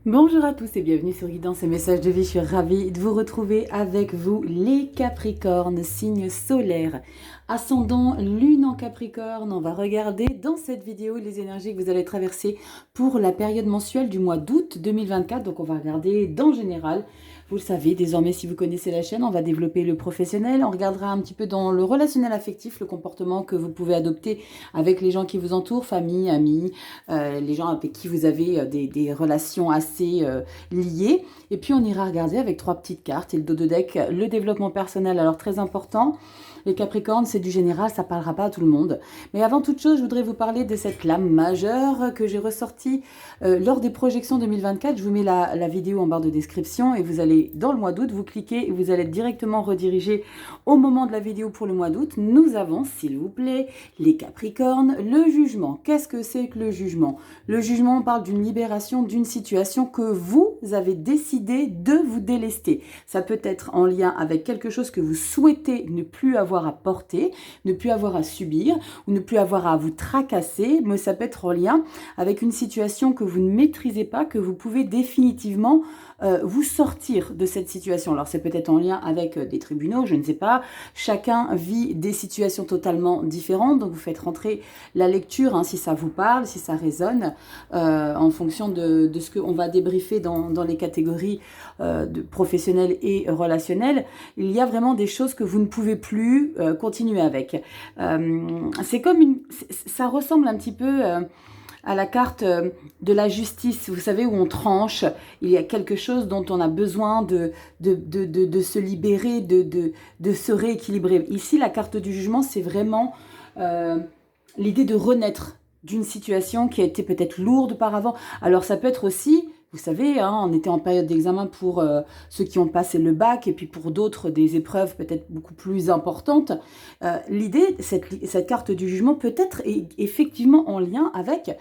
Bonjour à tous et bienvenue sur Guidance et Messages de vie. Je suis ravie de vous retrouver avec vous, les Capricornes, signe solaire. Ascendant Lune en Capricorne, on va regarder dans cette vidéo les énergies que vous allez traverser pour la période mensuelle du mois d'août 2024. Donc on va regarder dans général. Vous le savez, désormais si vous connaissez la chaîne, on va développer le professionnel. On regardera un petit peu dans le relationnel affectif, le comportement que vous pouvez adopter avec les gens qui vous entourent, famille, amis, les gens avec qui vous avez des relations assez liées. Et puis on ira regarder avec 3 petites cartes et le dos de deck, le développement personnel. Alors très important, les Capricornes, c'est du général, ça parlera pas à tout le monde. Mais avant toute chose, je voudrais vous parler de cette lame majeure que j'ai ressortie lors des projections 2024. Je vous mets la vidéo en barre de description et vous allez, dans le mois d'août, vous cliquez et vous allez être directement redirigé au moment de la vidéo pour le mois d'août. Nous avons, s'il vous plaît, les Capricornes, le jugement. Qu'est-ce que c'est que le jugement? Le jugement, on parle d'une libération d'une situation que vous avez décidé de vous délester. Ça peut être en lien avec quelque chose que vous souhaitez ne plus avoir à porter, ne plus avoir à subir ou ne plus avoir à vous tracasser, mais ça peut être en lien avec une situation que vous ne maîtrisez pas, que vous pouvez définitivement vous sortir de cette situation. Alors c'est peut-être en lien avec des tribunaux, je ne sais pas. Chacun vit des situations totalement différentes, donc vous faites rentrer la lecture si ça vous parle, si ça résonne, en fonction de ce qu'on va débriefer dans les catégories de professionnelles et relationnelles. Il y a vraiment des choses que vous ne pouvez plus continuer avec. C'est comme ça ressemble un petit peu à la carte de la justice, vous savez, où on tranche, il y a quelque chose dont on a besoin de se libérer, de se rééquilibrer. Ici, la carte du jugement, c'est vraiment l'idée de renaître d'une situation qui a été peut-être lourde auparavant. Alors ça peut être aussi, vous savez, on était en période d'examen pour ceux qui ont passé le bac et puis pour d'autres des épreuves peut-être beaucoup plus importantes. L'idée, cette carte du jugement peut être effectivement en lien avec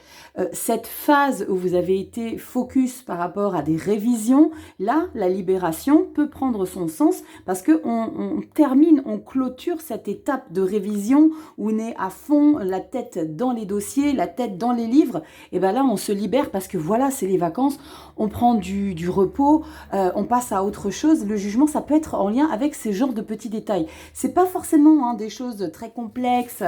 cette phase où vous avez été focus par rapport à des révisions. Là, la libération peut prendre son sens parce qu'on termine, on clôture cette étape de révision où on est à fond, la tête dans les dossiers, la tête dans les livres. Et bien là, on se libère parce que voilà, c'est les vacances. On prend du repos, on passe à autre chose. Le jugement, ça peut être en lien avec ces genres de petits détails. C'est pas forcément des choses très complexes,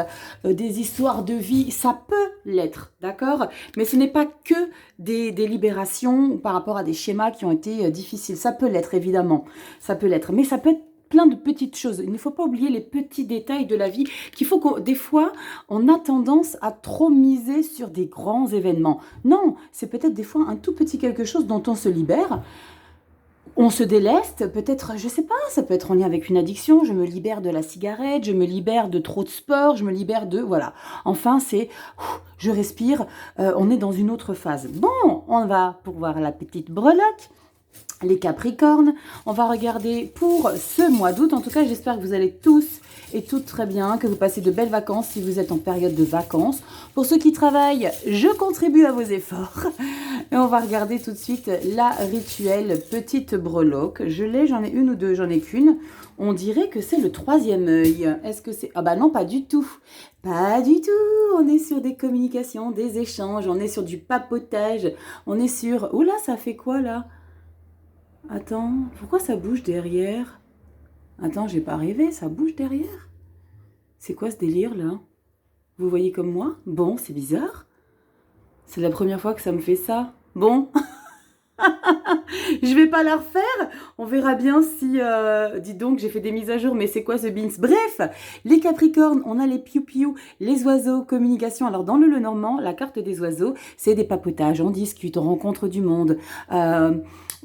des histoires de vie. Ça peut l'être, d'accord? Mais ce n'est pas que des libérations par rapport à des schémas qui ont été difficiles. Ça peut l'être, évidemment. Ça peut l'être. Mais ça peut être plein de petites choses. Il ne faut pas oublier les petits détails de la vie, qu'il faut que des fois, on a tendance à trop miser sur des grands événements. Non, c'est peut-être des fois un tout petit quelque chose dont on se libère. On se déleste, peut-être, je sais pas, ça peut être en lien avec une addiction, je me libère de la cigarette, je me libère de trop de sport, je me libère de, voilà. Enfin, c'est, je respire, on est dans une autre phase. Bon, on va pour voir la petite breloque. Les Capricornes, on va regarder pour ce mois d'août. En tout cas, j'espère que vous allez tous et toutes très bien, que vous passez de belles vacances si vous êtes en période de vacances. Pour ceux qui travaillent, je contribue à vos efforts. Et on va regarder tout de suite la rituelle petite breloque. Je l'ai, j'en ai une ou deux, j'en ai qu'une. On dirait que c'est le 3e œil. Est-ce que c'est... Ah bah non, pas du tout. Pas du tout. On est sur des communications, des échanges, on est sur du papotage. On est sur... Oula, ça fait quoi là? Attends, pourquoi ça bouge derrière? Attends, j'ai pas rêvé, ça bouge derrière? C'est quoi ce délire là? Vous voyez comme moi? Bon, c'est bizarre. C'est la première fois que ça me fait ça. Bon, je vais pas la refaire. On verra bien si... dis donc, j'ai fait des mises à jour, mais c'est quoi ce beans? Bref, les Capricornes, on a les piou-piou, les oiseaux, communication. Alors dans le Lenormand, la carte des oiseaux, c'est des papotages, on discute, on rencontre du monde.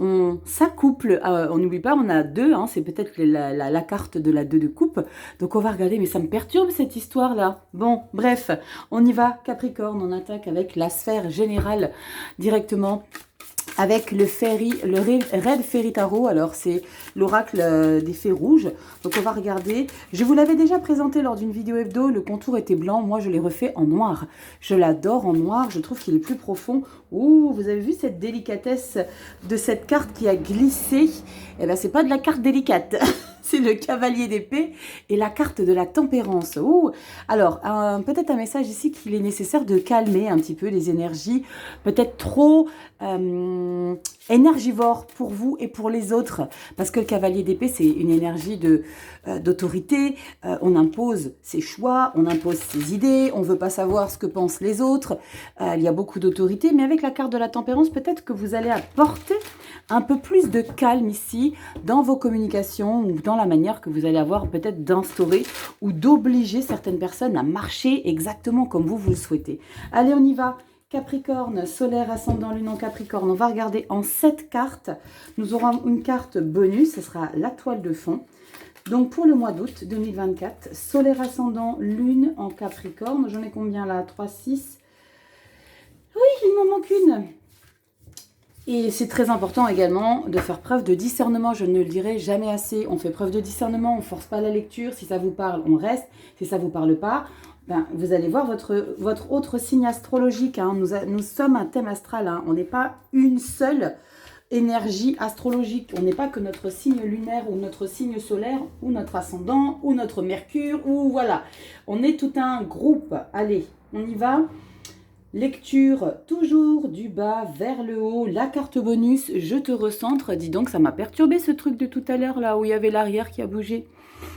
On s'accouple, on n'oublie pas, on a deux, c'est peut-être la carte de la 2 de coupe, donc on va regarder, mais ça me perturbe cette histoire-là. Bon, bref, on y va, Capricorne, on attaque avec la sphère générale directement, avec le Red Fairy Tarot. Alors c'est l'oracle des fées rouges, donc on va regarder. Je vous l'avais déjà présenté lors d'une vidéo hebdo, le contour était blanc, moi je l'ai refait en noir. Je l'adore en noir, je trouve qu'il est plus profond. Ouh, vous avez vu cette délicatesse de cette carte qui a glissé? Eh bien c'est pas de la carte délicate. c'est le cavalier d'épée et la carte de la tempérance. Ouh. Alors, peut-être un message ici qu'il est nécessaire de calmer un petit peu les énergies, peut-être trop énergivores pour vous et pour les autres. Parce que le cavalier d'épée, c'est une énergie d'autorité. On impose ses choix, on impose ses idées, on ne veut pas savoir ce que pensent les autres. Il y a beaucoup d'autorité, mais avec la carte de la tempérance, peut-être que vous allez apporter un peu plus de calme ici dans vos communications ou dans la manière que vous allez avoir peut-être d'instaurer ou d'obliger certaines personnes à marcher exactement comme vous le souhaitez. Allez, on y va. Capricorne, solaire, ascendant, lune en Capricorne. On va regarder en 7 cartes. Nous aurons une carte bonus, ce sera la toile de fond. Donc pour le mois d'août 2024, solaire, ascendant, lune en Capricorne. J'en ai combien là? 3, 6. Oui, il m'en manque une. Et c'est très important également de faire preuve de discernement, je ne le dirai jamais assez. On fait preuve de discernement, on ne force pas la lecture. Si ça vous parle, on reste. Si ça ne vous parle pas, ben, vous allez voir votre autre signe astrologique. Hein. Nous sommes un thème astral. Hein. On n'est pas une seule énergie astrologique. On n'est pas que notre signe lunaire ou notre signe solaire ou notre ascendant ou notre Mercure ou voilà. On est tout un groupe. Allez, on y va. Lecture toujours du bas vers le haut, la carte bonus, je te recentre. Dis donc, ça m'a perturbé ce truc de tout à l'heure là où il y avait l'arrière qui a bougé.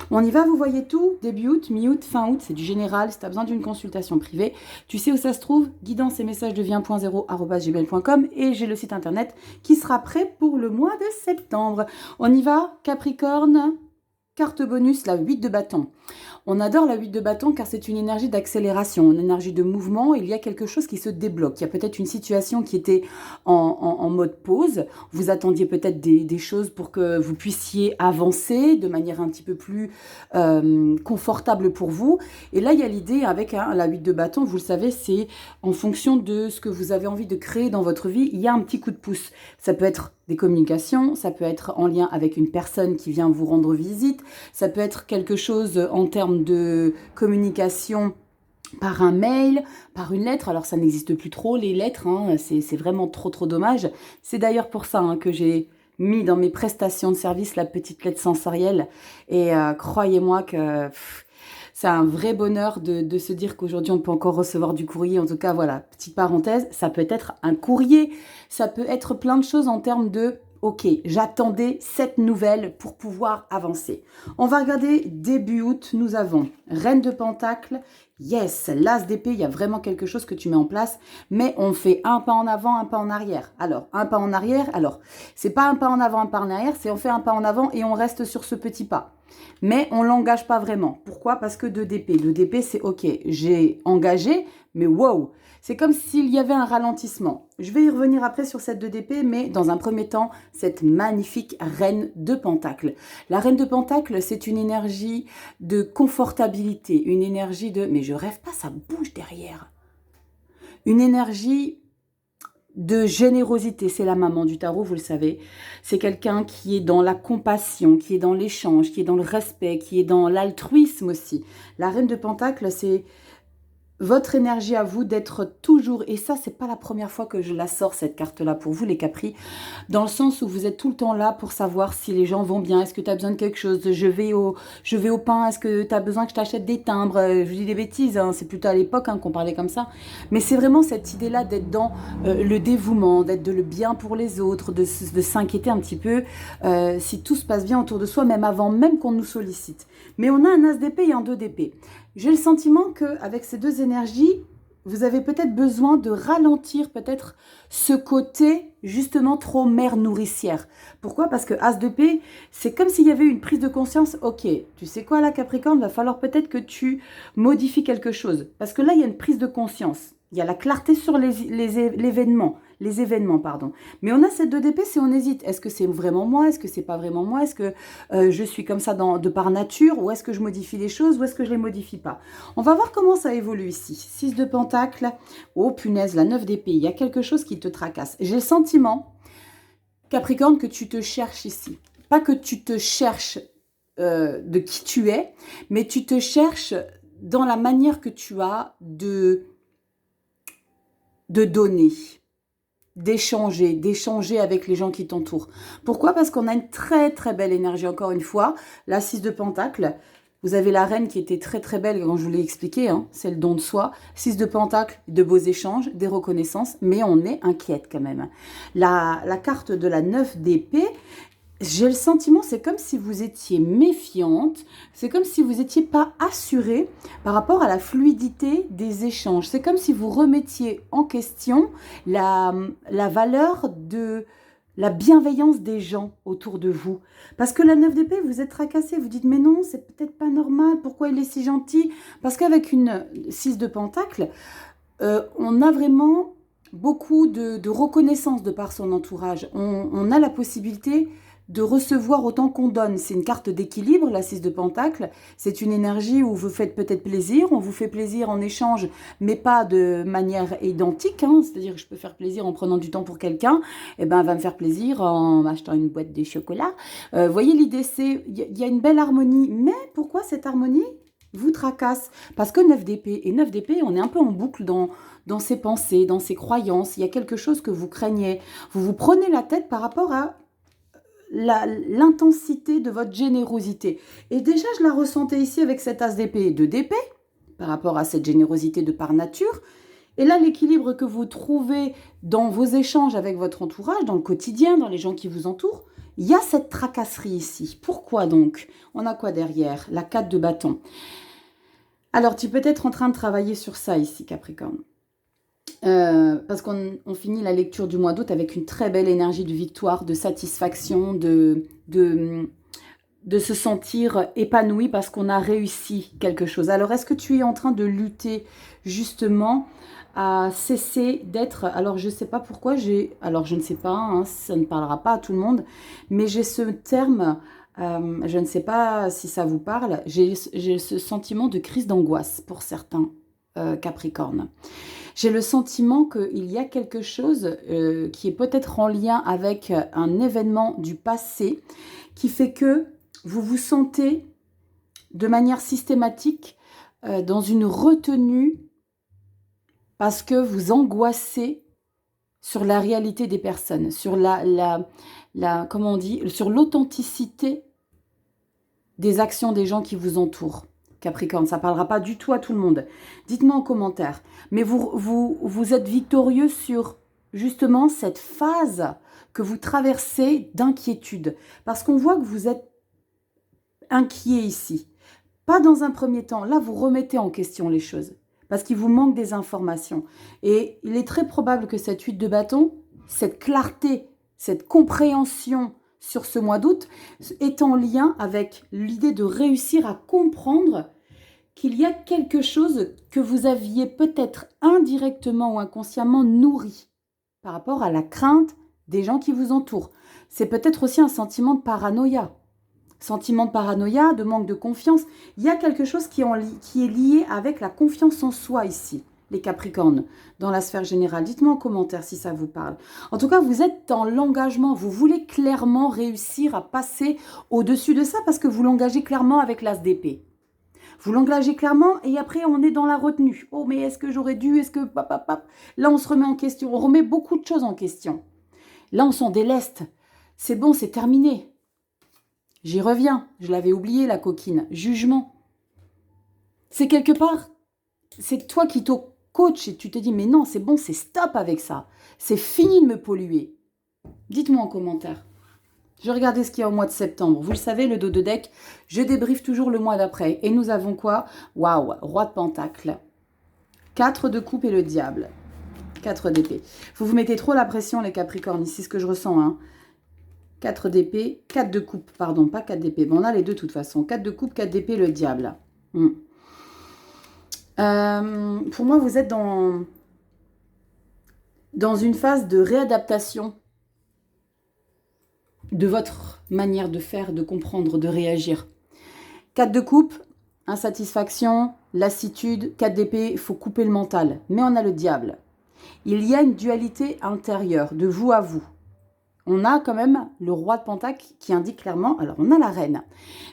On y va, vous voyez tout, début août, mi-août, fin août, c'est du général. Si tu as besoin d'une consultation privée, tu sais où ça se trouve, guidance et messages de vie1.0@gmail.com et j'ai le site internet qui sera prêt pour le mois de septembre. On y va, Capricorne, carte bonus, la 8 de bâton. On adore la 8 de bâton car c'est une énergie d'accélération, une énergie de mouvement. Il y a quelque chose qui se débloque. Il y a peut-être une situation qui était en mode pause. Vous attendiez peut-être des choses pour que vous puissiez avancer de manière un petit peu plus confortable pour vous. Et là, il y a l'idée avec la 8 de bâton, vous le savez, c'est en fonction de ce que vous avez envie de créer dans votre vie, il y a un petit coup de pouce. Ça peut être des communications, ça peut être en lien avec une personne qui vient vous rendre visite, ça peut être quelque chose en termes de communication par un mail, par une lettre. Alors ça n'existe plus trop les lettres, hein, c'est vraiment trop dommage. C'est d'ailleurs pour ça que j'ai mis dans mes prestations de service la petite lettre sensorielle et croyez-moi que c'est un vrai bonheur de se dire qu'aujourd'hui on peut encore recevoir du courrier. En tout cas voilà, petite parenthèse, ça peut être un courrier, ça peut être plein de choses en termes de ok, j'attendais cette nouvelle pour pouvoir avancer. On va regarder début août, nous avons Reine de Pentacle, yes, l'As d'épée, il y a vraiment quelque chose que tu mets en place, mais on fait un pas en avant, un pas en arrière. Alors, un pas en arrière, alors, c'est pas un pas en avant, un pas en arrière, c'est on fait un pas en avant et on reste sur ce petit pas. Mais on l'engage pas vraiment. Pourquoi? Parce que 2 d'épée. 2 d'épée, c'est ok, j'ai engagé, mais wow! C'est comme s'il y avait un ralentissement. Je vais y revenir après sur cette 2 d'épée, mais dans un premier temps, cette magnifique reine de Pentacle. La reine de Pentacle, c'est une énergie de confortabilité, une énergie de... Mais je rêve pas, ça bouge derrière. Une énergie de générosité, c'est la maman du tarot, vous le savez. C'est quelqu'un qui est dans la compassion, qui est dans l'échange, qui est dans le respect, qui est dans l'altruisme aussi. La reine de Pentacle, c'est votre énergie à vous d'être toujours, et ça c'est pas la première fois que je la sors cette carte là pour vous les Capri, dans le sens où vous êtes tout le temps là pour savoir si les gens vont bien, est-ce que tu as besoin de quelque chose, je vais au pain, est-ce que tu as besoin que je t'achète des timbres, je dis des bêtises, hein, c'est plutôt à l'époque qu'on parlait comme ça, mais c'est vraiment cette idée là d'être dans le dévouement, d'être de le bien pour les autres, de s'inquiéter un petit peu si tout se passe bien autour de soi, même avant même qu'on nous sollicite. Mais on a un As d'épée et un 2 d'épée. J'ai le sentiment qu'avec ces deux énergies, vous avez peut-être besoin de ralentir peut-être ce côté justement trop mère nourricière. Pourquoi? Parce que As d'épée, c'est comme s'il y avait une prise de conscience. Ok, tu sais quoi là Capricorne, va falloir peut-être que tu modifies quelque chose. Parce que là, il y a une prise de conscience. Il y a la clarté sur les événements, pardon. Mais on a cette 2 d'épée si on hésite. Est-ce que c'est vraiment moi? Est-ce que c'est pas vraiment moi? Est-ce que je suis comme ça de par nature? Ou est-ce que je modifie les choses? Ou est-ce que je les modifie pas? On va voir comment ça évolue ici. 6 de Pentacle. Oh punaise, la 9 d'épée. Il y a quelque chose qui te tracasse. J'ai le sentiment, Capricorne, que tu te cherches ici. Pas que tu te cherches de qui tu es, mais tu te cherches dans la manière que tu as de donner. d'échanger avec les gens qui t'entourent. Pourquoi? Parce qu'on a une très très belle énergie, encore une fois. La 6 de Pentacle, vous avez la reine qui était très très belle quand je vous l'ai expliqué, hein, c'est le don de soi. 6 de Pentacle, de beaux échanges, des reconnaissances, mais on est inquiète quand même. La carte de la 9 d'épée, j'ai le sentiment, c'est comme si vous étiez méfiante, c'est comme si vous n'étiez pas assurée par rapport à la fluidité des échanges. C'est comme si vous remettiez en question la valeur de la bienveillance des gens autour de vous. Parce que la 9 d'épée, vous êtes tracassé, vous dites mais non, c'est peut-être pas normal, pourquoi il est si gentil? Parce qu'avec une 6 de Pentacle, on a vraiment beaucoup de reconnaissance de par son entourage. On a la possibilité de recevoir autant qu'on donne. C'est une carte d'équilibre, la 6 de Pentacle. C'est une énergie où vous faites peut-être plaisir, on vous fait plaisir en échange, mais pas de manière identique. Hein. C'est-à-dire que je peux faire plaisir en prenant du temps pour quelqu'un, et ben, elle va me faire plaisir en m'achetant une boîte de chocolat. Vous voyez, l'idée, c'est, il y a une belle harmonie, mais pourquoi cette harmonie vous tracasse? Parce que 9 d'épée, et 9 d'épée, on est un peu en boucle dans ses pensées, dans ses croyances. Il y a quelque chose que vous craignez. Vous vous prenez la tête par rapport à l'intensité de votre générosité. Et déjà, je la ressentais ici avec cet as d'épée et 2 d'épée, par rapport à cette générosité de par nature. Et là, l'équilibre que vous trouvez dans vos échanges avec votre entourage, dans le quotidien, dans les gens qui vous entourent, il y a cette tracasserie ici. Pourquoi donc? On a quoi derrière? La 4 de bâton. Alors, tu es peut-être en train de travailler sur ça ici, Capricorne. Parce qu'on finit la lecture du mois d'août avec une très belle énergie de victoire, de satisfaction, de se sentir épanoui parce qu'on a réussi quelque chose. Alors, est-ce que tu es en train de lutter justement à cesser d'être... Alors, je ne sais pas pourquoi alors, je ne sais pas, hein, ça ne parlera pas à tout le monde, mais j'ai ce terme... je ne sais pas si ça vous parle, j'ai ce sentiment de crise d'angoisse pour certains Capricornes. J'ai le sentiment qu'il y a quelque chose qui est peut-être en lien avec un événement du passé qui fait que vous vous sentez de manière systématique dans une retenue parce que vous angoissez sur la réalité des personnes, sur comment on dit, sur l'authenticité des actions des gens qui vous entourent. Capricorne, ça ne parlera pas du tout à tout le monde. Dites-moi en commentaire. Mais vous êtes victorieux sur justement cette phase que vous traversez d'inquiétude. Parce qu'on voit que vous êtes inquiet ici. Pas dans un premier temps. Là, vous remettez en question les choses. Parce qu'il vous manque des informations. Et il est très probable que cette 8 de bâton, cette clarté, cette compréhension sur ce mois d'août est en lien avec l'idée de réussir à comprendre qu'il y a quelque chose que vous aviez peut-être indirectement ou inconsciemment nourri par rapport à la crainte des gens qui vous entourent. C'est peut-être aussi un sentiment de paranoïa. Sentiment de paranoïa, de manque de confiance. Il y a quelque chose qui est lié avec la confiance en soi ici, les Capricornes, dans la sphère générale. Dites-moi en commentaire si ça vous parle. En tout cas, vous êtes dans l'engagement. Vous voulez clairement réussir à passer au-dessus de ça parce que vous l'engagez clairement avec l'as d'épée. Vous l'engagez clairement et après, on est dans la retenue. Oh, mais est-ce que j'aurais dû? Est-ce que... Là, on se remet en question. On remet beaucoup de choses en question. Là, on s'en déleste. C'est bon, c'est terminé. J'y reviens. Je l'avais oublié, la coquine. Jugement. C'est quelque part... C'est toi qui coach et tu te dis, mais non, c'est bon, c'est stop avec ça. C'est fini de me polluer. Dites-moi en commentaire. Je regardais ce qu'il y a au mois de septembre. Vous le savez, le dos de deck, je débriefe toujours le mois d'après. Et nous avons quoi? Waouh, roi de pentacle. 4 de coupe et le diable. 4 d'épée. Vous mettez trop la pression, les Capricornes. Ici, ce que je ressens. Hein. 4 d'épée, 4 de coupe. Pardon, pas 4 d'épée. Bon, on a les deux de toute façon. 4 de coupe, 4 d'épée, le diable. Pour moi, vous êtes dans une phase de réadaptation de votre manière de faire, de comprendre, de réagir. 4 de coupe, insatisfaction, lassitude. 4 d'épée, il faut couper le mental. Mais on a le diable. Il y a une dualité intérieure, de vous à vous. On a quand même le roi de pentacle qui indique clairement, alors on a la reine.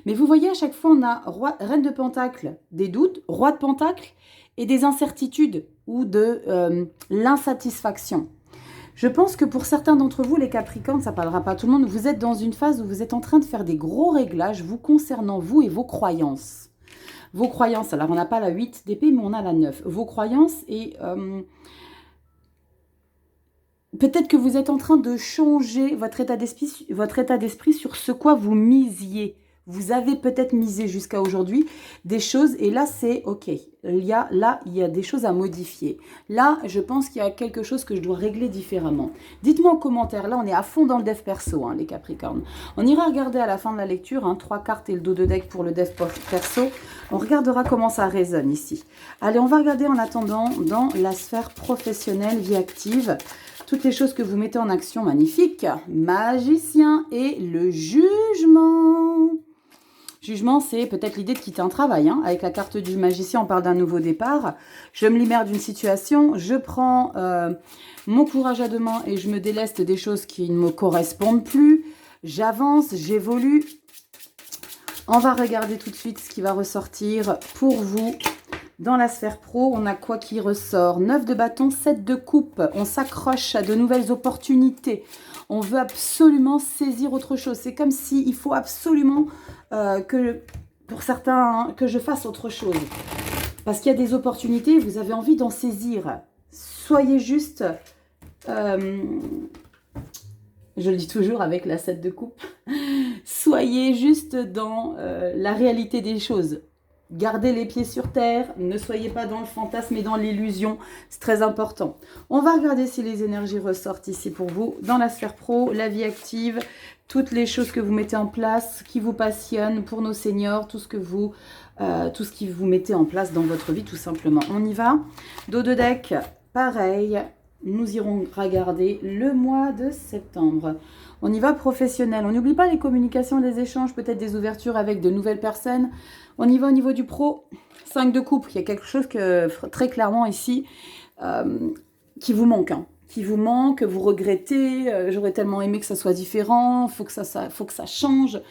Mais vous voyez, à chaque fois, on a reine de pentacle, des doutes, roi de pentacle et des incertitudes ou de l'insatisfaction. Je pense que pour certains d'entre vous, les Capricornes, ça ne parlera pas à tout le monde, vous êtes dans une phase où vous êtes en train de faire des gros réglages vous concernant vous et vos croyances. Vos croyances, alors on n'a pas la 8 d'épée, mais on a la 9. Vos croyances et... peut-être que vous êtes en train de changer votre état d'esprit sur ce quoi vous misiez. Vous avez peut-être misé jusqu'à aujourd'hui des choses et là c'est ok. Il y a des choses à modifier. Là, je pense qu'il y a quelque chose que je dois régler différemment. Dites-moi en commentaire. Là, on est à fond dans le dev perso, les Capricornes. On ira regarder à la fin de la lecture, 3 cartes et le dos de deck pour le dev perso. On regardera comment ça résonne ici. Allez, on va regarder en attendant dans la sphère professionnelle, vie active. Toutes les choses que vous mettez en action, magnifique. Magicien et le jugement. Jugement, c'est peut-être l'idée de quitter un travail. Avec la carte du magicien, on parle d'un nouveau départ. Je me libère d'une situation, je prends mon courage à deux mains et je me déleste des choses qui ne me correspondent plus. J'avance, j'évolue. On va regarder tout de suite ce qui va ressortir pour vous. Dans la sphère pro, on a quoi qui ressort? 9 de bâton, 7 de coupe. On s'accroche à de nouvelles opportunités. On veut absolument saisir autre chose. C'est comme s'il faut absolument que, pour certains, que je fasse autre chose. Parce qu'il y a des opportunités, vous avez envie d'en saisir. Soyez juste... je le dis toujours avec la 7 de coupe. Soyez juste dans la réalité des choses. Gardez les pieds sur terre, ne soyez pas dans le fantasme et dans l'illusion, c'est très important. On va regarder si les énergies ressortent ici pour vous, dans la sphère pro, la vie active, toutes les choses que vous mettez en place, qui vous passionnent pour nos seniors, tout ce qui vous mettez en place dans votre vie tout simplement. On y va. Dos de deck, pareil, nous irons regarder le mois de septembre. On y va professionnel, on n'oublie pas les communications, les échanges, peut-être des ouvertures avec de nouvelles personnes. On y va au niveau du pro, 5 de coupe. Il y a quelque chose que très clairement ici qui vous manque. Qui vous manque, vous regrettez. J'aurais tellement aimé que ça soit différent. Faut que ça change.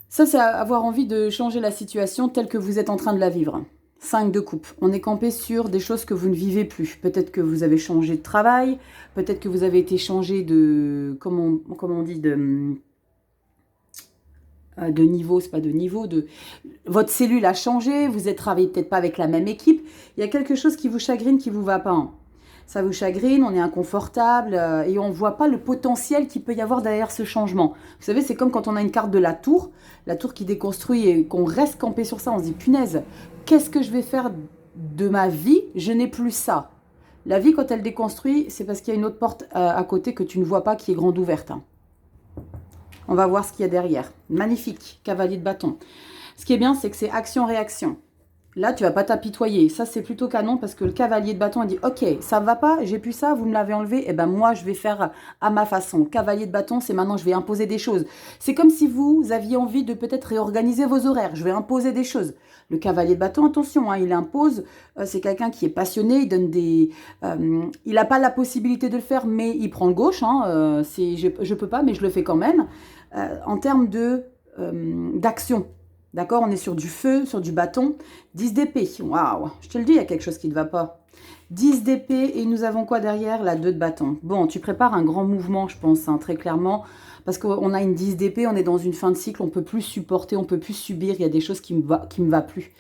Ça, c'est avoir envie de changer la situation telle que vous êtes en train de la vivre. 5 de coupe. On est campé sur des choses que vous ne vivez plus. Peut-être que vous avez changé de travail. Peut-être que vous avez été changé de... Comment on dit de niveau, c'est pas de niveau, votre cellule a changé, vous êtes travaillé peut-être pas avec la même équipe, il y a quelque chose qui vous chagrine, qui vous va pas. Ça vous chagrine, on est inconfortable et on voit pas le potentiel qu'il peut y avoir derrière ce changement. Vous savez, c'est comme quand on a une carte de la tour qui déconstruit et qu'on reste campé sur ça, on se dit punaise, qu'est-ce que je vais faire de ma vie? Je n'ai plus ça. La vie, quand elle déconstruit, c'est parce qu'il y a une autre porte à côté que tu ne vois pas qui est grande ouverte. On va voir ce qu'il y a derrière. Magnifique, cavalier de bâton. Ce qui est bien, c'est que c'est action-réaction. Là, tu vas pas t'apitoyer. Ça, c'est plutôt canon parce que le cavalier de bâton, il dit « Ok, ça ne va pas, j'ai plus ça, vous me l'avez enlevé. Eh ben moi, je vais faire à ma façon. » Cavalier de bâton, c'est maintenant, je vais imposer des choses. C'est comme si vous aviez envie de peut-être réorganiser vos horaires. Je vais imposer des choses. Le cavalier de bâton, attention, il impose. C'est quelqu'un qui est passionné. Il donne des... il n'a pas la possibilité de le faire, mais il prend le gauche. Je peux pas, mais je le fais quand même. En termes d'action. D'accord, on est sur du feu, sur du bâton. 10 d'épée. Waouh, je te le dis, il y a quelque chose qui ne va pas. 10 d'épée et nous avons quoi derrière? La 2 de bâton. Bon, tu prépares un grand mouvement, je pense, très clairement. Parce qu'on a une 10 d'épée, on est dans une fin de cycle, on ne peut plus supporter, on ne peut plus subir. Il y a des choses qui me va plus.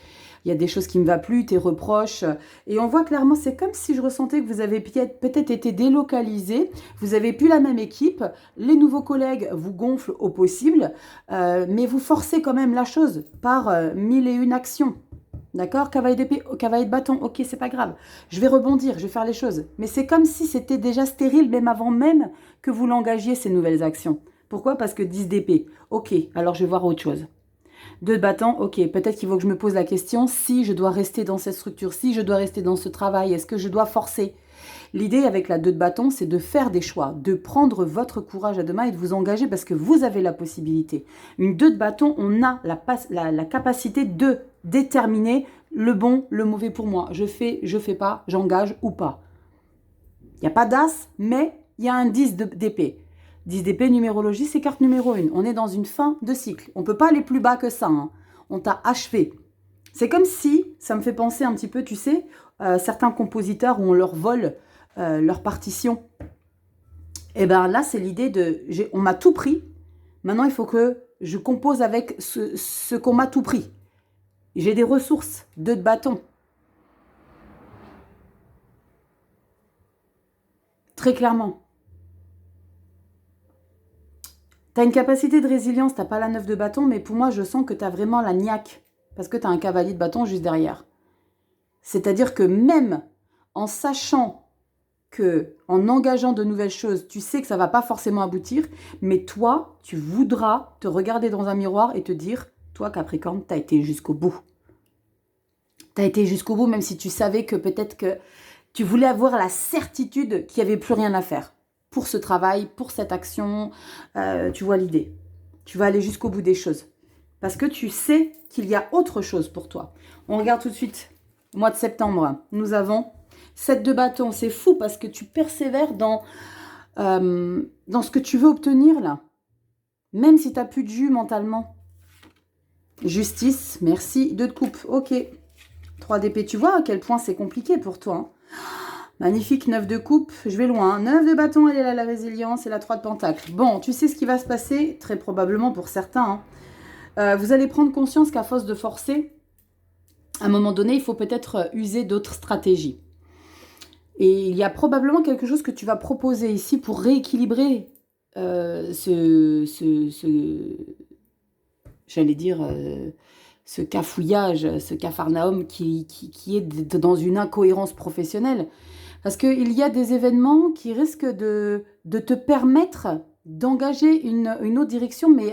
Il y a des choses qui ne me va plus, tes reproches. Et on voit clairement, c'est comme si je ressentais que vous avez peut-être été délocalisé. Vous n'avez plus la même équipe. Les nouveaux collègues vous gonflent au possible. Mais vous forcez quand même la chose par 1001 actions. D'accord? Cavalier d'épée, cavalier de bâton. Ok, c'est pas grave. Je vais rebondir, je vais faire les choses. Mais c'est comme si c'était déjà stérile, même avant même que vous l'engagiez, ces nouvelles actions. Pourquoi? Parce que 10 d'épée. Ok, alors je vais voir autre chose. 2 de bâton, ok, peut-être qu'il faut que je me pose la question si je dois rester dans cette structure, si je dois rester dans ce travail, est-ce que je dois forcer? L'idée avec la 2 de bâton, c'est de faire des choix, de prendre votre courage à deux mains et de vous engager parce que vous avez la possibilité. Une 2 de bâton, on a la capacité de déterminer le bon, le mauvais pour moi. Je fais pas, j'engage ou pas. Il n'y a pas d'as, mais il y a un 10 d'épée. 10 d'épée, numérologie, c'est carte numéro 1. On est dans une fin de cycle. On ne peut pas aller plus bas que ça. On t'a achevé. C'est comme si, ça me fait penser un petit peu, tu sais, certains compositeurs où on leur vole leur partition. Et bien là, c'est l'idée de, on m'a tout pris, maintenant il faut que je compose avec ce qu'on m'a tout pris. J'ai des ressources, 2 de bâton. Très clairement. Tu as une capacité de résilience, tu n'as pas la 9 de bâton, mais pour moi, je sens que tu as vraiment la niaque, parce que tu as un cavalier de bâton juste derrière. C'est-à-dire que même en sachant que, en engageant de nouvelles choses, tu sais que ça ne va pas forcément aboutir, mais toi, tu voudras te regarder dans un miroir et te dire, toi Capricorne, tu as été jusqu'au bout. Tu as été jusqu'au bout, même si tu savais que peut-être que tu voulais avoir la certitude qu'il n'y avait plus rien à faire pour ce travail, pour cette action. Tu vois l'idée. Tu vas aller jusqu'au bout des choses. Parce que tu sais qu'il y a autre chose pour toi. On regarde tout de suite. Mois de septembre, nous avons 7 de bâton. C'est fou parce que tu persévères dans ce que tu veux obtenir là. Même si tu n'as plus de jus mentalement. Justice, merci. 2 de coupe, ok. 3 d'épée, tu vois à quel point c'est compliqué pour toi. Hein. Magnifique, 9 de coupe, je vais loin. 9 de bâton, elle est là, la résilience, et la 3 de pentacle. Bon, tu sais ce qui va se passer, très probablement pour certains. Hein. Vous allez prendre conscience qu'à force de forcer, à un moment donné, il faut peut-être user d'autres stratégies. Et il y a probablement quelque chose que tu vas proposer ici pour rééquilibrer j'allais dire, ce cafouillage, ce capharnaüm qui est dans une incohérence professionnelle. Parce qu'il y a des événements qui risquent de te permettre d'engager une autre direction, mais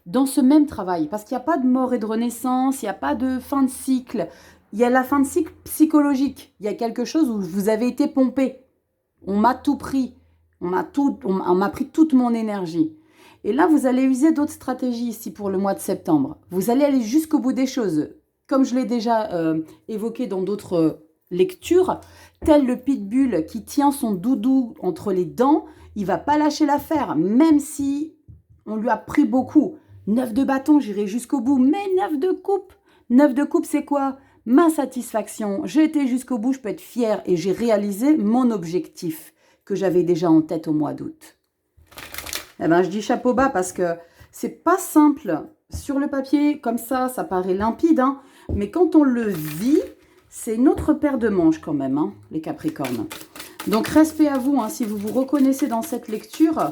dans ce même travail. Parce qu'il n'y a pas de mort et de renaissance, il n'y a pas de fin de cycle. Il y a la fin de cycle psychologique. Il y a quelque chose où vous avez été pompé. On m'a tout pris. On m'a pris toute mon énergie. Et là, vous allez user d'autres stratégies ici pour le mois de septembre. Vous allez aller jusqu'au bout des choses. Comme je l'ai déjà évoqué dans d'autres lecture, tel le pitbull qui tient son doudou entre les dents, il va pas lâcher l'affaire, même si on lui a pris beaucoup. 9 de bâton, j'irai jusqu'au bout, mais 9 de coupe. 9 de coupe, c'est quoi? Ma satisfaction. J'ai été jusqu'au bout, je peux être fière et j'ai réalisé mon objectif que j'avais déjà en tête au mois d'août. Eh ben, je dis chapeau bas parce que c'est pas simple. Sur le papier, comme ça paraît limpide, hein, mais quand on le vit, c'est une autre paire de manches quand même, hein, les Capricornes. Donc, respect à vous, hein, si vous vous reconnaissez dans cette lecture.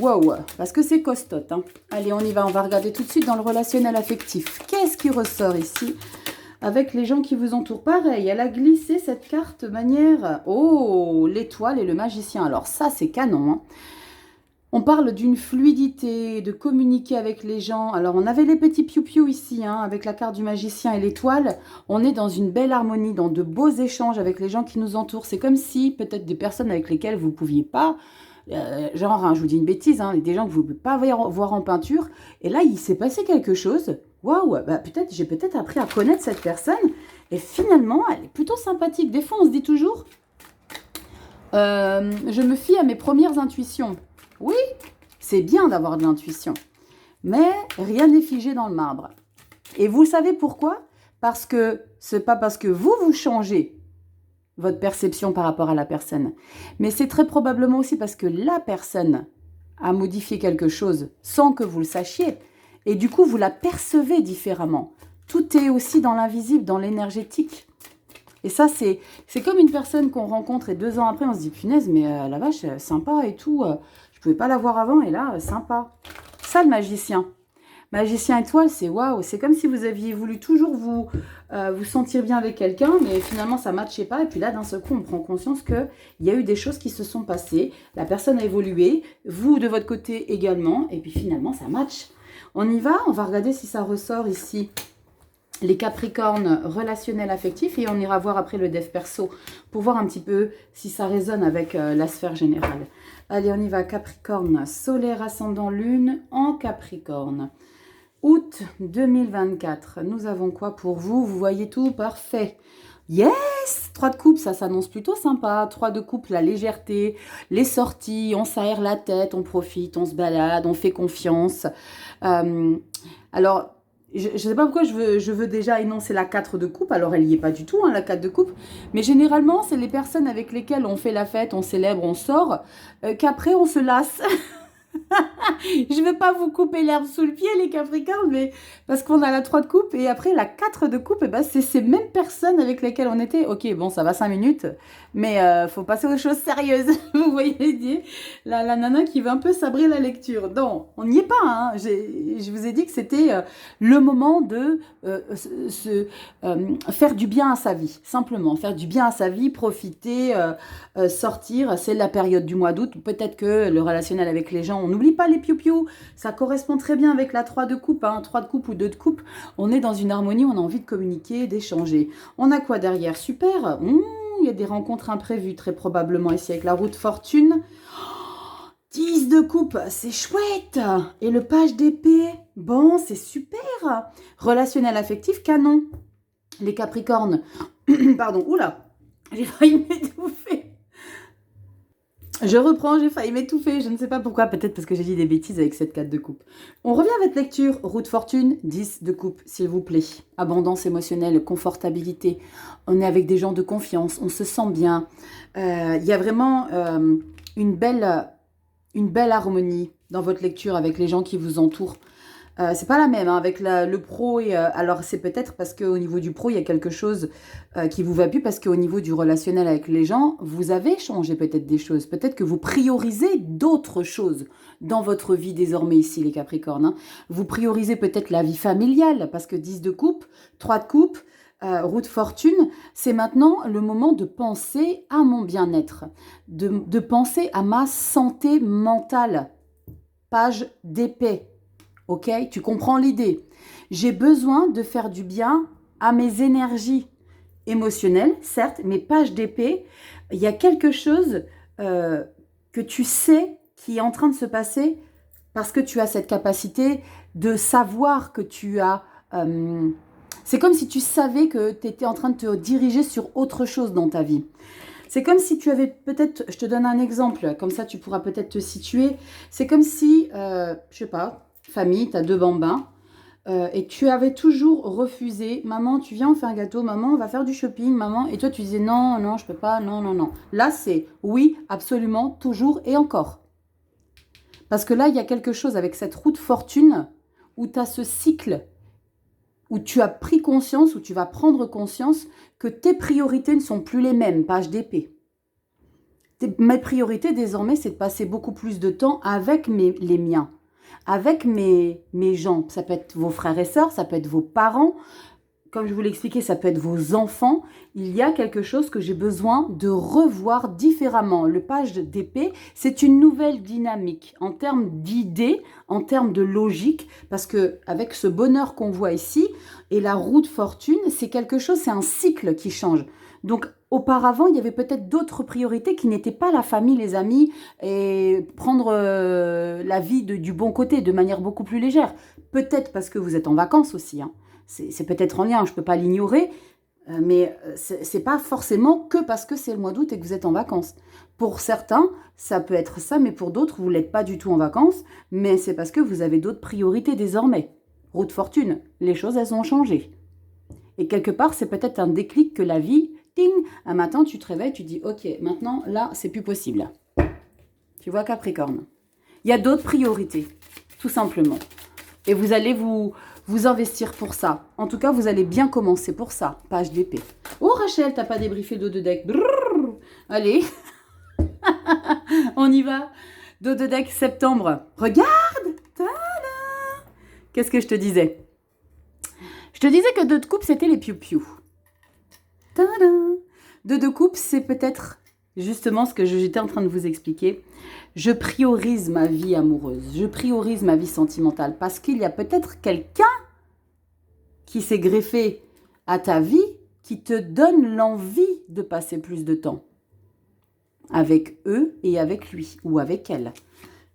Wow, parce que c'est costaud. Hein. Allez, on y va. On va regarder tout de suite dans le relationnel affectif. Qu'est-ce qui ressort ici avec les gens qui vous entourent? Pareil, elle a glissé cette carte de manière... Oh, l'étoile et le magicien. Alors ça, c'est canon, hein. On parle d'une fluidité, de communiquer avec les gens. Alors, on avait les petits piou-piou ici, hein, avec la carte du magicien et l'étoile. On est dans une belle harmonie, dans de beaux échanges avec les gens qui nous entourent. C'est comme si, peut-être des personnes avec lesquelles vous ne pouviez pas, genre, hein, je vous dis une bêtise, hein, des gens que vous ne pouvez pas voir en peinture. Et là, il s'est passé quelque chose. Waouh, bah, j'ai peut-être appris à connaître cette personne. Et finalement, elle est plutôt sympathique. Des fois, on se dit toujours, je me fie à mes premières intuitions. Oui, c'est bien d'avoir de l'intuition, mais rien n'est figé dans le marbre. Et vous savez pourquoi? Parce que c'est pas parce que vous changez votre perception par rapport à la personne, mais c'est très probablement aussi parce que la personne a modifié quelque chose sans que vous le sachiez, et du coup vous la percevez différemment. Tout est aussi dans l'invisible, dans l'énergétique. Et ça, c'est comme une personne qu'on rencontre et 2 ans après, on se dit, punaise, mais la vache, sympa et tout. Je ne pouvais pas la voir avant et là, sympa. Ça, le magicien. Magicien étoile, c'est waouh. C'est comme si vous aviez voulu toujours vous sentir bien avec quelqu'un, mais finalement, ça ne matchait pas. Et puis là, d'un seul coup, on prend conscience qu'il y a eu des choses qui se sont passées. La personne a évolué, vous, de votre côté également. Et puis finalement, ça match. On y va, on va regarder si ça ressort ici. Les Capricornes relationnels affectifs et on ira voir après le dev perso pour voir un petit peu si ça résonne avec la sphère générale. Allez, on y va. Capricorne, solaire, ascendant, lune en Capricorne. Août 2024. Nous avons quoi pour vous? Vous voyez tout? Parfait. Yes! 3 de coupe, ça s'annonce plutôt sympa. 3 de coupe, la légèreté, les sorties, on s'aère la tête, on profite, on se balade, on fait confiance. Alors... Je ne sais pas pourquoi je veux déjà énoncer la 4 de coupe, alors elle n'y est pas du tout, hein, la 4 de coupe, mais généralement, c'est les personnes avec lesquelles on fait la fête, on célèbre, on sort, qu'après on se lasse. Je ne veux pas vous couper l'herbe sous le pied, les Capricornes, mais parce qu'on a la 3 de coupe et après la 4 de coupe, et ben c'est ces mêmes personnes avec lesquelles on était. Ok, bon, ça va 5 minutes, mais faut passer aux choses sérieuses. Vous voyez, la nana qui veut un peu sabrer la lecture. Non, on n'y est pas. Hein. Je vous ai dit que c'était le moment de faire du bien à sa vie, simplement. Faire du bien à sa vie, profiter, sortir. C'est la période du mois d'août. Peut-être que le relationnel avec les gens, on n'oublie pas les piou-piou. Ça correspond très bien avec la 3 de coupe. Hein. 3 de coupe ou 2 de coupe. On est dans une harmonie, on a envie de communiquer, d'échanger. On a quoi derrière? Super. Il y a des rencontres imprévues, très probablement ici avec la roue de fortune. 10 de coupe, c'est chouette. Et le page d'épée, bon, c'est super. Relationnel affectif, canon. Les Capricornes, pardon, oula, j'ai failli m'étouffer. Je reprends, j'ai failli m'étouffer, je ne sais pas pourquoi, peut-être parce que j'ai dit des bêtises avec cette 4 de coupe. On revient à votre lecture, roue de fortune, 10 de coupe, s'il vous plaît. Abondance émotionnelle, confortabilité, on est avec des gens de confiance, on se sent bien. Il y a vraiment une belle harmonie dans votre lecture avec les gens qui vous entourent. C'est pas la même hein, avec le pro et alors c'est peut-être parce qu'au niveau du pro il y a quelque chose qui vous va plus parce qu'au niveau du relationnel avec les gens vous avez changé peut-être des choses, peut-être que vous priorisez d'autres choses dans votre vie désormais ici les Capricornes. Hein. Vous priorisez peut-être la vie familiale parce que 10 de coupe, 3 de coupe, roue de fortune, c'est maintenant le moment de penser à mon bien-être, de penser à ma santé mentale. Page d'épée. Ok, tu comprends l'idée. J'ai besoin de faire du bien à mes énergies émotionnelles, certes, mes pages d'épée. Il y a quelque chose que tu sais qui est en train de se passer parce que tu as cette capacité de savoir que tu as... c'est comme si tu savais que tu étais en train de te diriger sur autre chose dans ta vie. C'est comme si tu avais peut-être, je te donne un exemple, comme ça tu pourras peut-être te situer. C'est comme si, je sais pas, famille, tu as 2 bambins, et tu avais toujours refusé. Maman, tu viens, on fait un gâteau. Maman, on va faire du shopping. Maman, et toi tu disais non, non, je peux pas, non, non, non. Là c'est oui, absolument, toujours et encore. Parce que là, il y a quelque chose avec cette roue de fortune où tu as ce cycle, où tu as pris conscience, où tu vas prendre conscience que tes priorités ne sont plus les mêmes, page d'épée. Mes priorités désormais, c'est de passer beaucoup plus de temps avec les miens, avec mes gens. Ça peut être vos frères et sœurs, ça peut être vos parents. Comme je vous l'ai expliqué, ça peut être vos enfants. Il y a quelque chose que j'ai besoin de revoir différemment. Le page d'épée, c'est une nouvelle dynamique en termes d'idées, en termes de logique, parce que avec ce bonheur qu'on voit ici et la roue de fortune, c'est quelque chose, c'est un cycle qui change. Donc auparavant, il y avait peut-être d'autres priorités qui n'étaient pas la famille, les amis et prendre la vie du bon côté de manière beaucoup plus légère. Peut-être parce que vous êtes en vacances aussi, hein. C'est peut-être en lien, je ne peux pas l'ignorer, mais c'est pas forcément que parce que c'est le mois d'août et que vous êtes en vacances. Pour certains, ça peut être ça, mais pour d'autres, vous l'êtes pas du tout en vacances, mais c'est parce que vous avez d'autres priorités désormais. Roue de fortune, les choses, elles ont changé. Et quelque part, c'est peut-être un déclic que la vie, ting, un matin, tu te réveilles, tu dis, ok, maintenant, là, c'est plus possible. Tu vois, Capricorne. Il y a d'autres priorités, tout simplement. Et vous allez vous investir pour ça. En tout cas, vous allez bien commencer pour ça. Page d'épée. Oh Rachel, t'as pas débriefé dos de deck. Brrr. Allez. On y va. Dos de deck septembre. Regarde. Tada. Qu'est-ce que je te disais? Je te disais que 2 de coupe, c'était les piou-piou. Tada. 2 de coupe, c'est peut-être justement ce que j'étais en train de vous expliquer. Je priorise ma vie amoureuse, je priorise ma vie sentimentale parce qu'il y a peut-être quelqu'un qui s'est greffé à ta vie qui te donne l'envie de passer plus de temps avec eux et avec lui ou avec elle.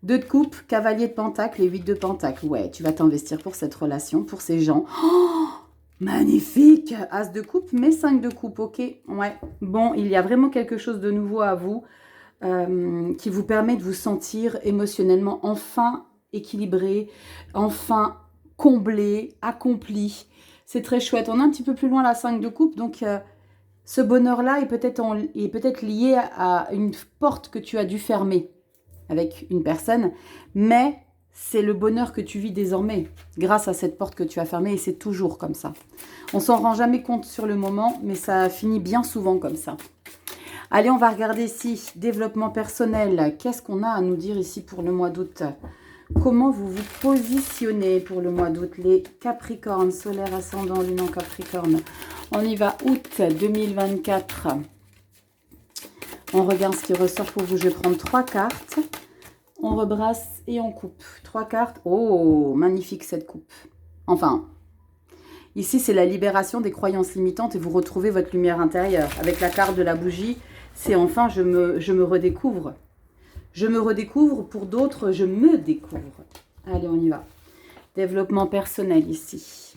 2 de coupe, cavalier de pentacle et 8 de pentacle. Ouais, tu vas t'investir pour cette relation, pour ces gens. Oh, magnifique! As de coupe, mais 5 de coupe, ok. Ouais, bon, il y a vraiment quelque chose de nouveau à vous. Qui vous permet de vous sentir émotionnellement enfin équilibré, enfin comblé, accompli. C'est très chouette. On est un petit peu plus loin la 5 de coupe, donc ce bonheur-là est peut-être lié à une porte que tu as dû fermer avec une personne, mais c'est le bonheur que tu vis désormais grâce à cette porte que tu as fermée et c'est toujours comme ça. On s'en rend jamais compte sur le moment, mais ça finit bien souvent comme ça. Allez, on va regarder ici, développement personnel. Qu'est-ce qu'on a à nous dire ici pour le mois d'août? Comment vous vous positionnez pour le mois d'août, les Capricornes, solaire, ascendant, lune en Capricorne. On y va, août 2024. On regarde ce qui ressort pour vous. Je vais prendre 3 cartes. On rebrasse et on coupe. 3 cartes. Oh, magnifique cette coupe. Enfin, ici, c'est la libération des croyances limitantes et vous retrouvez votre lumière intérieure. Avec la carte de la bougie, c'est enfin, je me redécouvre. Je me redécouvre, pour d'autres, je me découvre. Allez, on y va. Développement personnel ici.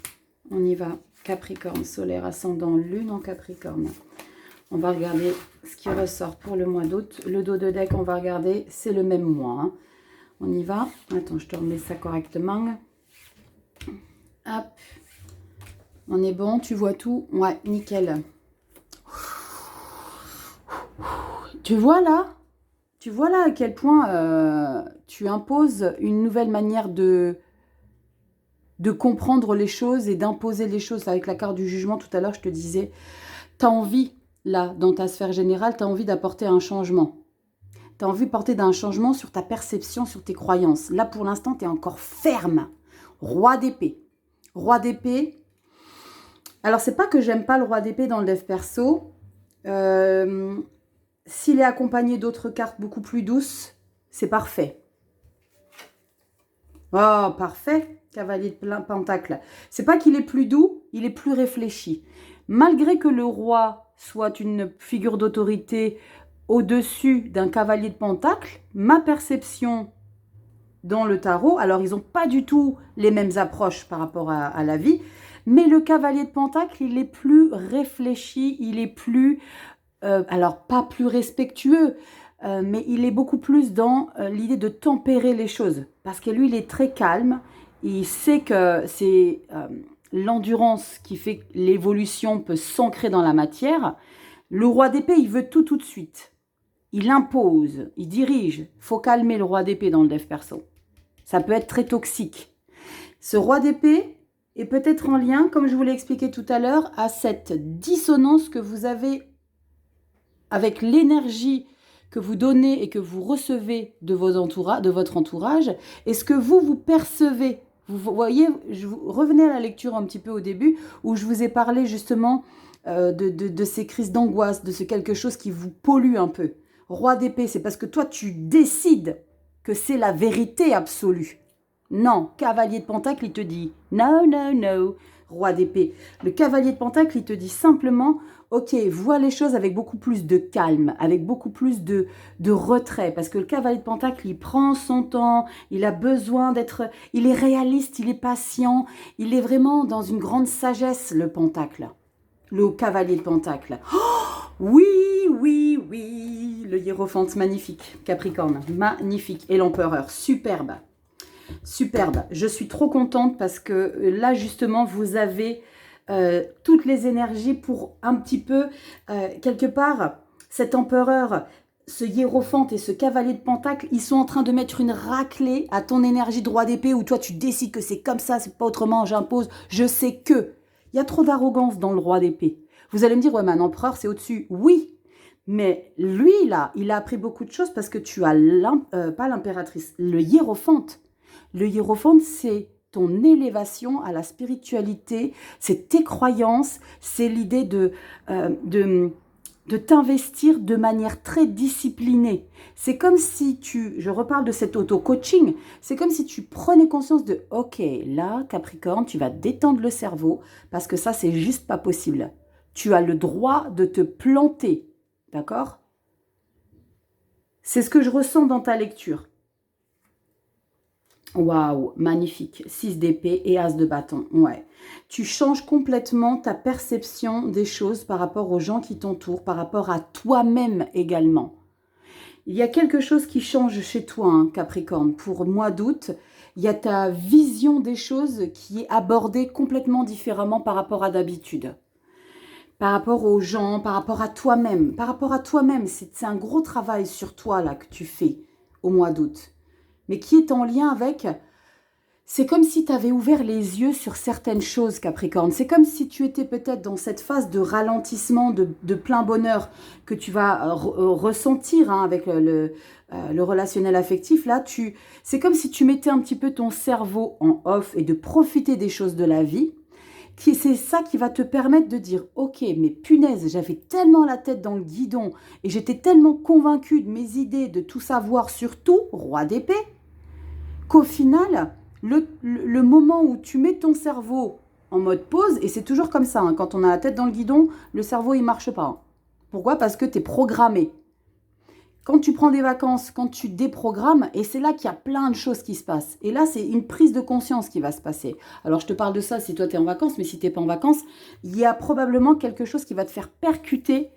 On y va. Capricorne, solaire, ascendant, lune en Capricorne. On va regarder ce qui ressort pour le mois d'août. Le dos de deck, on va regarder, c'est le même mois. Hein. On y va. Attends, je te remets ça correctement. Hop. On est bon, tu vois tout? Ouais, nickel. Tu vois là à quel point tu imposes une nouvelle manière de comprendre les choses et d'imposer les choses. Avec la carte du jugement, tout à l'heure, je te disais, tu as envie, là, dans ta sphère générale, tu as envie d'apporter un changement. Tu as envie d'apporter un changement sur ta perception, sur tes croyances. Là, pour l'instant, tu es encore ferme. Roi d'épée. Roi d'épée. Alors, c'est pas que j'aime pas le roi d'épée dans le dev perso. S'il est accompagné d'autres cartes beaucoup plus douces, c'est parfait. Oh, parfait, cavalier de pentacle. C'est pas qu'il est plus doux, il est plus réfléchi. Malgré que le roi soit une figure d'autorité au-dessus d'un cavalier de pentacle, ma perception dans le tarot, alors ils n'ont pas du tout les mêmes approches par rapport à la vie, mais le cavalier de pentacle, il est plus réfléchi, il est plus... alors, pas plus respectueux, mais il est beaucoup plus dans l'idée de tempérer les choses. Parce que lui, il est très calme. Il sait que c'est l'endurance qui fait que l'évolution peut s'ancrer dans la matière. Le roi d'épée, il veut tout de suite. Il impose, il dirige. Il faut calmer le roi d'épée dans le dev perso. Ça peut être très toxique. Ce roi d'épée est peut-être en lien, comme je vous l'ai expliqué tout à l'heure, à cette dissonance que vous avez avec l'énergie que vous donnez et que vous recevez de votre entourage, et ce que vous percevez. Vous voyez, revenez à la lecture un petit peu au début, où je vous ai parlé justement de ces crises d'angoisse, de ce quelque chose qui vous pollue un peu. Roi d'épée, c'est parce que toi, tu décides que c'est la vérité absolue. Non, cavalier de pentacle, il te dit « No, no, no ». Roi d'épée. Le cavalier de pentacle, il te dit simplement, ok, vois les choses avec beaucoup plus de calme, avec beaucoup plus de retrait, parce que le cavalier de pentacle, il prend son temps, il a besoin d'être, il est réaliste, il est patient, il est vraiment dans une grande sagesse, le pentacle, le cavalier de pentacle. Oh, oui, oui, oui, le hiérophante, magnifique, Capricorne, magnifique, et l'empereur, superbe. Superbe, je suis trop contente parce que là justement vous avez toutes les énergies pour un petit peu quelque part cet empereur, ce hiérophante et ce cavalier de pentacle, ils sont en train de mettre une raclée à ton énergie de roi d'épée où toi tu décides que c'est comme ça, c'est pas autrement, j'impose, je sais que. Il y a trop d'arrogance dans le roi d'épée. Vous allez me dire, ouais mais un empereur c'est au-dessus. Oui, mais lui là, il a appris beaucoup de choses parce que tu as pas l'impératrice, le hiérophante. Le hiérophante, c'est ton élévation à la spiritualité, c'est tes croyances, c'est l'idée de t'investir de manière très disciplinée. C'est comme si je reparle de cet auto-coaching, c'est comme si tu prenais conscience de, ok, là, Capricorne, tu vas détendre le cerveau, parce que ça, c'est juste pas possible. Tu as le droit de te planter, d'accord? C'est ce que je ressens dans ta lecture. Waouh, magnifique. 6 d'épée et as de bâton. Ouais. Tu changes complètement ta perception des choses par rapport aux gens qui t'entourent, par rapport à toi-même également. Il y a quelque chose qui change chez toi, hein, Capricorne. Pour mois d'août, il y a ta vision des choses qui est abordée complètement différemment par rapport à d'habitude. Par rapport aux gens, par rapport à toi-même. Par rapport à toi-même, c'est un gros travail sur toi là que tu fais au mois d'août. Mais qui est en lien avec... C'est comme si tu avais ouvert les yeux sur certaines choses, Capricorne. C'est comme si tu étais peut-être dans cette phase de ralentissement, de plein bonheur que tu vas ressentir hein, avec le relationnel affectif. Là, c'est comme si tu mettais un petit peu ton cerveau en off et de profiter des choses de la vie. C'est ça qui va te permettre de dire, ok, mais punaise, j'avais tellement la tête dans le guidon et j'étais tellement convaincue de mes idées, de tout savoir sur tout, roi d'épée, qu'au final... Le moment où tu mets ton cerveau en mode pause, et c'est toujours comme ça, hein, quand on a la tête dans le guidon, le cerveau il marche pas. Hein. Pourquoi? Parce que tu es programmé. Quand tu prends des vacances, quand tu déprogrammes, et c'est là qu'il y a plein de choses qui se passent. Et là, c'est une prise de conscience qui va se passer. Alors, je te parle de ça si toi tu es en vacances, mais si tu n'es pas en vacances, il y a probablement quelque chose qui va te faire percuter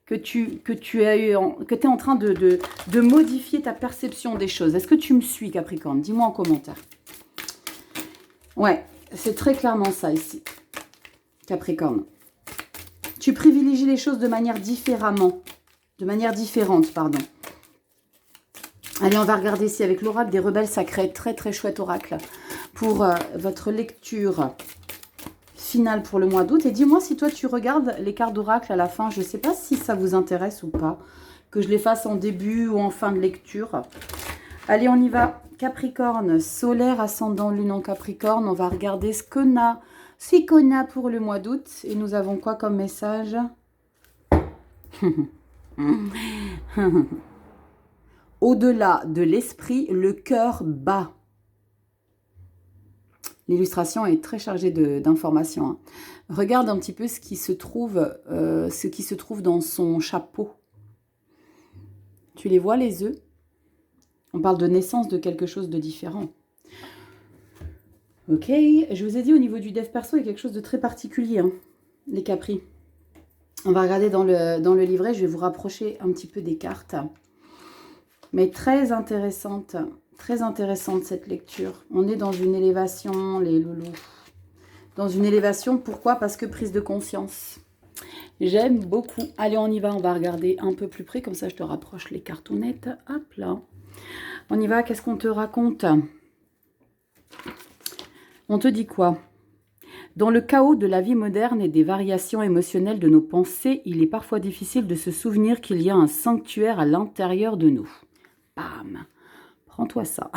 que tu es en train de modifier ta perception des choses. Est-ce que tu me suis, Capricorne? Dis-moi en commentaire. Ouais, c'est très clairement ça ici, Capricorne. Tu privilégies les choses de manière différente, pardon. Allez, on va regarder ici avec l'oracle des rebelles sacrés, très très chouette oracle, pour votre lecture finale pour le mois d'août. Et dis-moi si toi tu regardes les cartes d'oracle à la fin, je ne sais pas si ça vous intéresse ou pas, que je les fasse en début ou en fin de lecture. Allez, on y va. Capricorne, solaire, ascendant, lune en Capricorne. On va regarder ce qu'on a pour le mois d'août. Et nous avons quoi comme message? Au-delà de l'esprit, le cœur bat. L'illustration est très chargée d'informations. Hein. Regarde un petit peu ce qui se trouve dans son chapeau. Tu les vois, les œufs? On parle de naissance de quelque chose de différent. Ok, je vous ai dit au niveau du dev perso, il y a quelque chose de très particulier, hein, les Capri. On va regarder dans le livret, je vais vous rapprocher un petit peu des cartes. Mais très intéressante cette lecture. On est dans une élévation, les loulous. Dans une élévation, pourquoi? Parce que prise de conscience. J'aime beaucoup. Allez, on y va, on va regarder un peu plus près, comme ça je te rapproche les cartonnettes. Hop là. On y va, qu'est-ce qu'on te raconte? On te dit quoi? Dans le chaos de la vie moderne et des variations émotionnelles de nos pensées, il est parfois difficile de se souvenir qu'il y a un sanctuaire à l'intérieur de nous. Bam! Prends-toi ça.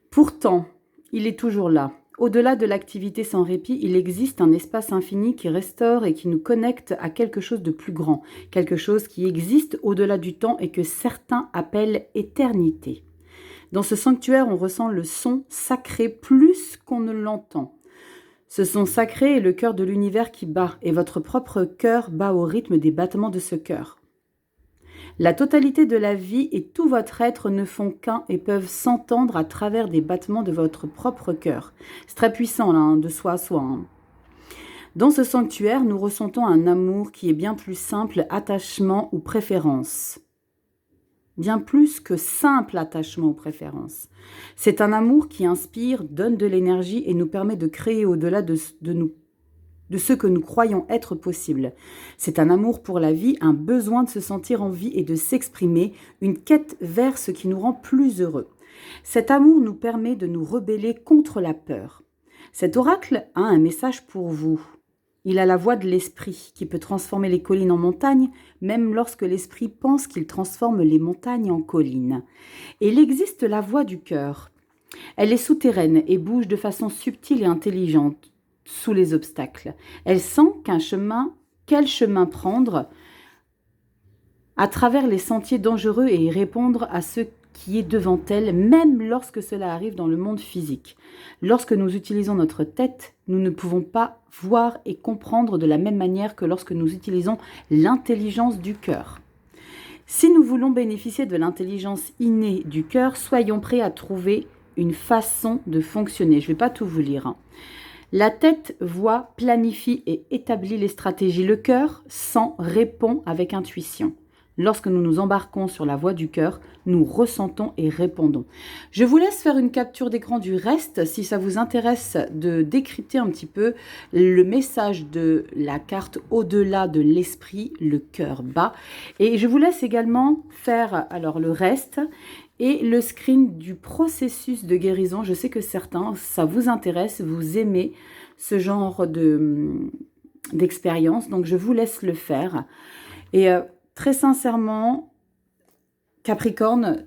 Pourtant, il est toujours là. Au-delà de l'activité sans répit, il existe un espace infini qui restaure et qui nous connecte à quelque chose de plus grand, quelque chose qui existe au-delà du temps et que certains appellent éternité. Dans ce sanctuaire, on ressent le son sacré plus qu'on ne l'entend. Ce son sacré est le cœur de l'univers qui bat, et votre propre cœur bat au rythme des battements de ce cœur. La totalité de la vie et tout votre être ne font qu'un et peuvent s'entendre à travers des battements de votre propre cœur. C'est très puissant, là, hein, de soi à soi. Hein. Dans ce sanctuaire, nous ressentons un amour qui est bien plus simple, attachement ou préférence. Bien plus que simple attachement ou préférence. C'est un amour qui inspire, donne de l'énergie et nous permet de créer au-delà de ce que nous croyons être possible. C'est un amour pour la vie, un besoin de se sentir en vie et de s'exprimer, une quête vers ce qui nous rend plus heureux. Cet amour nous permet de nous rebeller contre la peur. Cet oracle a un message pour vous. Il a la voix de l'esprit qui peut transformer les collines en montagnes, même lorsque l'esprit pense qu'il transforme les montagnes en collines. Et il existe la voix du cœur. Elle est souterraine et bouge de façon subtile et intelligente sous les obstacles. Elle sent quel chemin prendre à travers les sentiers dangereux et y répondre à ce qui est devant elle, même lorsque cela arrive dans le monde physique. Lorsque nous utilisons notre tête, nous ne pouvons pas voir et comprendre de la même manière que lorsque nous utilisons l'intelligence du cœur. Si nous voulons bénéficier de l'intelligence innée du cœur, soyons prêts à trouver une façon de fonctionner. Je ne vais pas tout vous lire. Hein. La tête voit, planifie et établit les stratégies. Le cœur sent, répond avec intuition. lorsque nous nous embarquons sur la voie du cœur, nous ressentons et répondons. Je vous laisse faire une capture d'écran du reste si ça vous intéresse de décrypter un petit peu le message de la carte au-delà de l'esprit, le cœur bat. Et je vous laisse également faire alors le reste et le screen du processus de guérison. Je sais que certains, ça vous intéresse, vous aimez ce genre d'expérience, donc je vous laisse le faire. Et très sincèrement, Capricorne,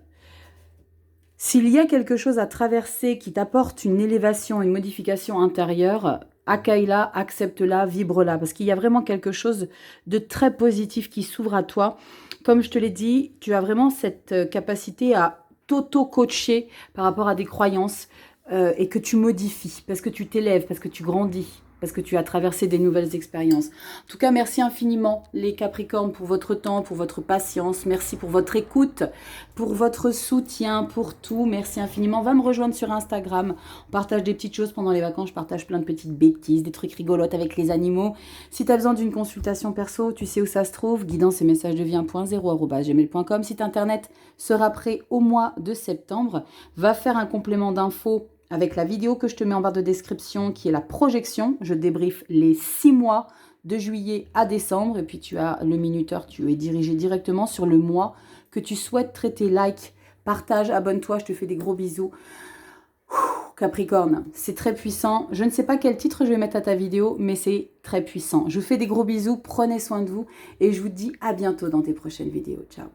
s'il y a quelque chose à traverser qui t'apporte une élévation, une modification intérieure, accueille-la, accepte-la, vibre-la, parce qu'il y a vraiment quelque chose de très positif qui s'ouvre à toi. Comme je te l'ai dit, tu as vraiment cette capacité à t'auto-coacher par rapport à des croyances et que tu modifies, parce que tu t'élèves, parce que tu grandis, parce que tu as traversé des nouvelles expériences. En tout cas, merci infiniment les Capricornes pour votre temps, pour votre patience. Merci pour votre écoute, pour votre soutien, pour tout. Merci infiniment. Va me rejoindre sur Instagram. On partage des petites choses pendant les vacances. Je partage plein de petites bêtises, des trucs rigolotes avec les animaux. Si tu as besoin d'une consultation perso, tu sais où ça se trouve. Guidance et messages de vie 1.0@gmail.com. Site internet sera prêt au mois de septembre. Va faire un complément d'infos avec la vidéo que je te mets en barre de description qui est la projection. Je débriefe les 6 mois de juillet à décembre. Et puis tu as le minuteur, tu es dirigé directement sur le mois que tu souhaites traiter. Like, partage, abonne-toi, je te fais des gros bisous. Capricorne, c'est très puissant. Je ne sais pas quel titre je vais mettre à ta vidéo, mais c'est très puissant. Je vous fais des gros bisous, prenez soin de vous et je vous dis à bientôt dans tes prochaines vidéos. Ciao.